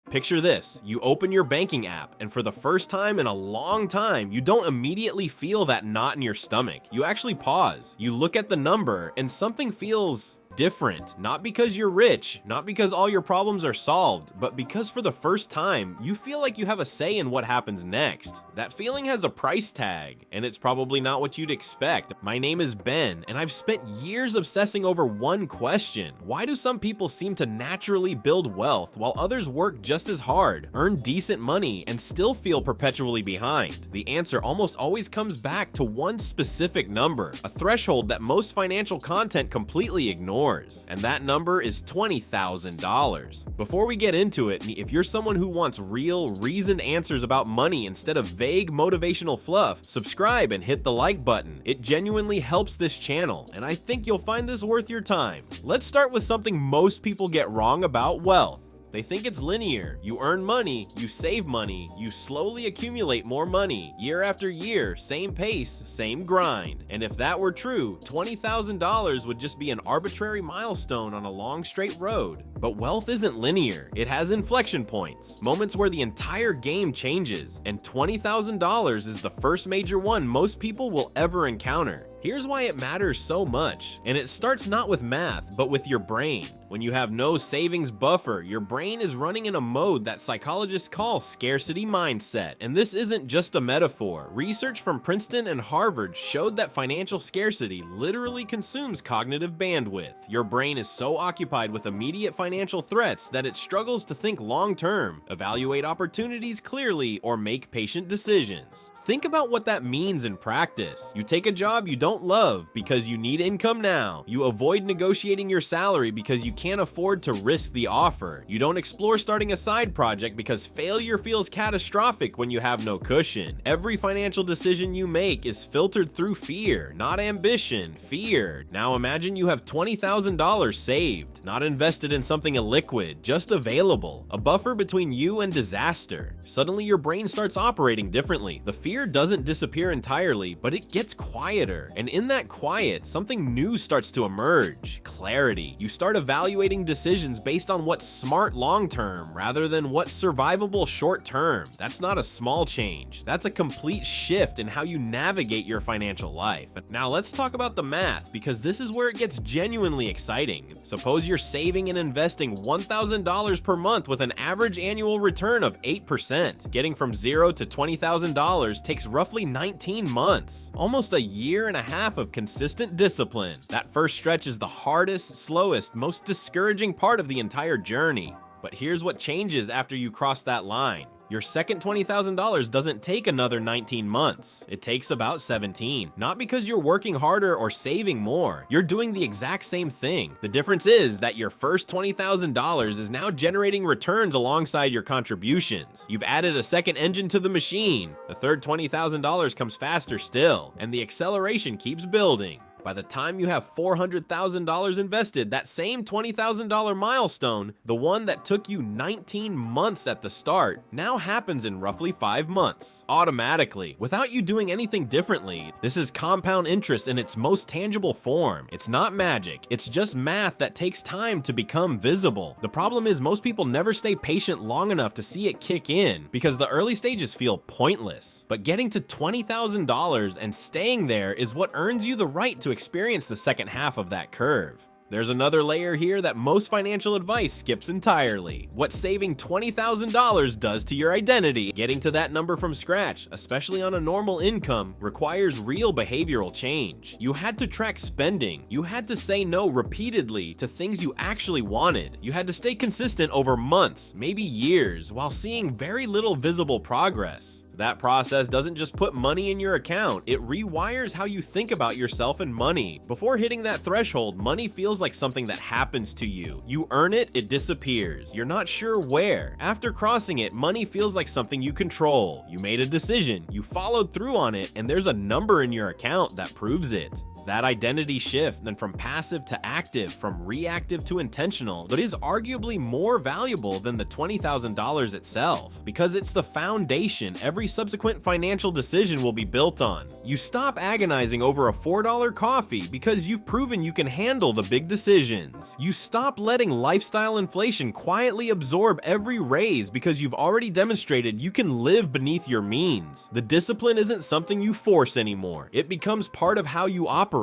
Picture this, you open your banking app, and for the first time in a long time, you don't immediately feel that knot in your stomach. You actually pause, you look at the number, and something feels different. Not because you're rich, not because all your problems are solved, but because for the first time, you feel like you have a say in what happens next. That feeling has a price tag, and it's probably not what you'd expect. My name is Ben, and I've spent years obsessing over one question. Why do some people seem to naturally build wealth while others work just as hard, earn decent money, and still feel perpetually behind? The answer almost always comes back to one specific number, a threshold that most financial content completely ignores. And that number is $20,000. Before we get into it, if you're someone who wants real, reasoned answers about money instead of vague motivational fluff, subscribe and hit the like button. It genuinely helps this channel, and I think you'll find this worth your time. Let's start with something most people get wrong about wealth. They think it's linear. You earn money, you save money, you slowly accumulate more money, year after year, same pace, same grind. And if that were true, $20,000 would just be an arbitrary milestone on a long straight road. But wealth isn't linear. It has inflection points, moments where the entire game changes, and $20,000 is the first major one most people will ever encounter. Here's why it matters so much, and it starts not with math, but with your brain. When you have no savings buffer, your brain is running in a mode that psychologists call scarcity mindset. And this isn't just a metaphor. Research from Princeton and Harvard showed that financial scarcity literally consumes cognitive bandwidth. Your brain is so occupied with immediate financial threats that it struggles to think long-term, evaluate opportunities clearly, or make patient decisions. Think about what that means in practice. You take a job you don't love because you need income now. You avoid negotiating your salary because you can't afford to risk the offer. You don't explore starting a side project because failure feels catastrophic when you have no cushion. Every financial decision you make is filtered through fear, not ambition, fear. Now imagine you have $20,000 saved, not invested in something illiquid, just available, a buffer between you and disaster. Suddenly your brain starts operating differently. The fear doesn't disappear entirely, but it gets quieter. And in that quiet, something new starts to emerge. Clarity. You start evaluating decisions based on what's smart long-term rather than what's survivable short-term. That's not a small change. That's a complete shift in how you navigate your financial life. Now let's talk about the math, because this is where it gets genuinely exciting. Suppose you're saving and investing $1,000 per month with an average annual return of 8%. Getting from $0 to $20,000 takes roughly 19 months, almost a year and a half of consistent discipline. That first stretch is the hardest, slowest, most discouraging part of the entire journey. But here's what changes after you cross that line. Your second $20,000 doesn't take another 19 months. It takes about 17. Not because you're working harder or saving more. You're doing the exact same thing. The difference is that your first $20,000 is now generating returns alongside your contributions. You've added a second engine to the machine. The third $20,000 comes faster still, and the acceleration keeps building. By the time you have $400,000 invested, that same $20,000 milestone, the one that took you 19 months at the start, now happens in roughly 5 months, automatically, without you doing anything differently. This is compound interest in its most tangible form. It's not magic, it's just math that takes time to become visible. The problem is most people never stay patient long enough to see it kick in, because the early stages feel pointless. But getting to $20,000 and staying there is what earns you the right to experience the second half of that curve. There's another layer here that most financial advice skips entirely. What saving $20,000 does to your identity. Getting to that number from scratch, especially on a normal income, requires real behavioral change. You had to track spending. You had to say no repeatedly to things you actually wanted. You had to stay consistent over months, maybe years, while seeing very little visible progress. That process doesn't just put money in your account, it rewires how you think about yourself and money. Before hitting that threshold, money feels like something that happens to you. You earn it, it disappears. You're not sure where. After crossing it, money feels like something you control. You made a decision, you followed through on it, and there's a number in your account that proves it. That identity shift, then from passive to active, from reactive to intentional, that is arguably more valuable than the $20,000 itself, because it's the foundation every subsequent financial decision will be built on. You stop agonizing over a $4 coffee because you've proven you can handle the big decisions. You stop letting lifestyle inflation quietly absorb every raise because you've already demonstrated you can live beneath your means. The discipline isn't something you force anymore. It becomes part of how you operate.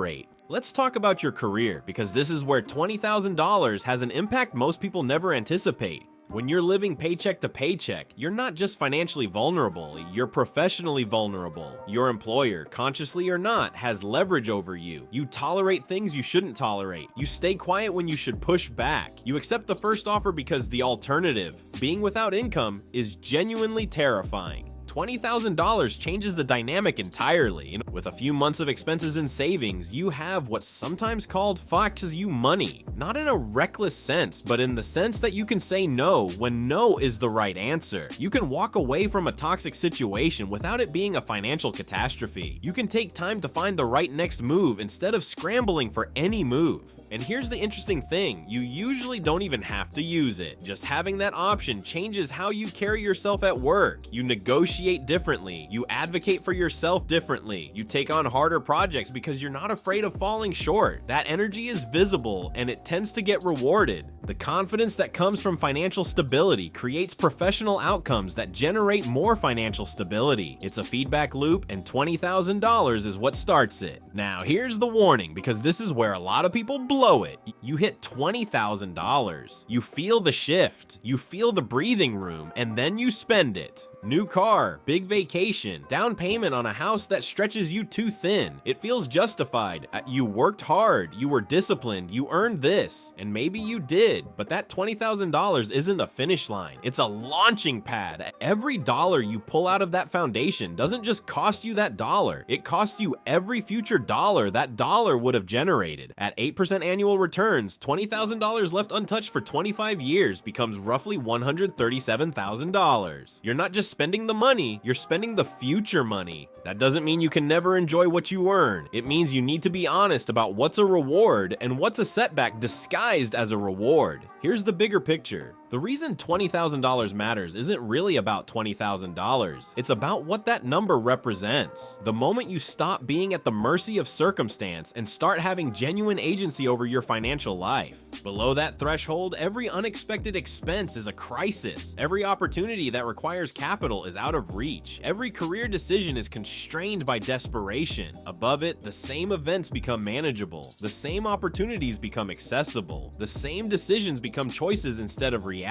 Let's talk about your career, because this is where $20,000 has an impact most people never anticipate. When you're living paycheck to paycheck, you're not just financially vulnerable, you're professionally vulnerable. Your employer, consciously or not, has leverage over you. You tolerate things you shouldn't tolerate. You stay quiet when you should push back. You accept the first offer because the alternative, being without income, is genuinely terrifying. $20,000 changes the dynamic entirely, and with a few months of expenses and savings, you have what's sometimes called foxes you money. Not in a reckless sense, but in the sense that you can say no when no is the right answer. You can walk away from a toxic situation without it being a financial catastrophe. You can take time to find the right next move instead of scrambling for any move. And here's the interesting thing, you usually don't even have to use it. Just having that option changes how you carry yourself at work. You negotiate differently. You advocate for yourself differently. You take on harder projects because you're not afraid of falling short. That energy is visible and it tends to get rewarded. The confidence that comes from financial stability creates professional outcomes that generate more financial stability. It's a feedback loop, and $20,000 is what starts it. Now, here's the warning, because this is where a lot of people blow it. You hit $20,000. You feel the shift. You feel the breathing room, and then you spend it. New car, big vacation, down payment on a house that stretches you too thin. It feels justified. You worked hard, you were disciplined, you earned this, and maybe you did, but that $20,000 isn't a finish line. It's a launching pad. Every dollar you pull out of that foundation doesn't just cost you that dollar. It costs you every future dollar that dollar would have generated. At 8% annual returns, $20,000 left untouched for 25 years becomes roughly $137,000. You're not just spending the money, you're spending the future money. That doesn't mean you can never enjoy what you earn. It means you need to be honest about what's a reward and what's a setback disguised as a reward. Here's the bigger picture. The reason $20,000 matters isn't really about $20,000. It's about what that number represents. The moment you stop being at the mercy of circumstance and start having genuine agency over your financial life. Below that threshold, every unexpected expense is a crisis. Every opportunity that requires capital is out of reach. Every career decision is constrained by desperation. Above it, the same events become manageable. The same opportunities become accessible. The same decisions become choices instead of reactions.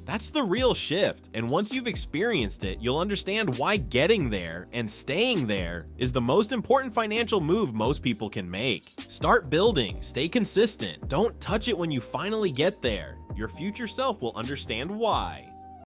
That's the real shift, and once you've experienced it, you'll understand why getting there and staying there is the most important financial move most people can make. Start building, stay consistent, don't touch it when you finally get there. Your future self will understand why.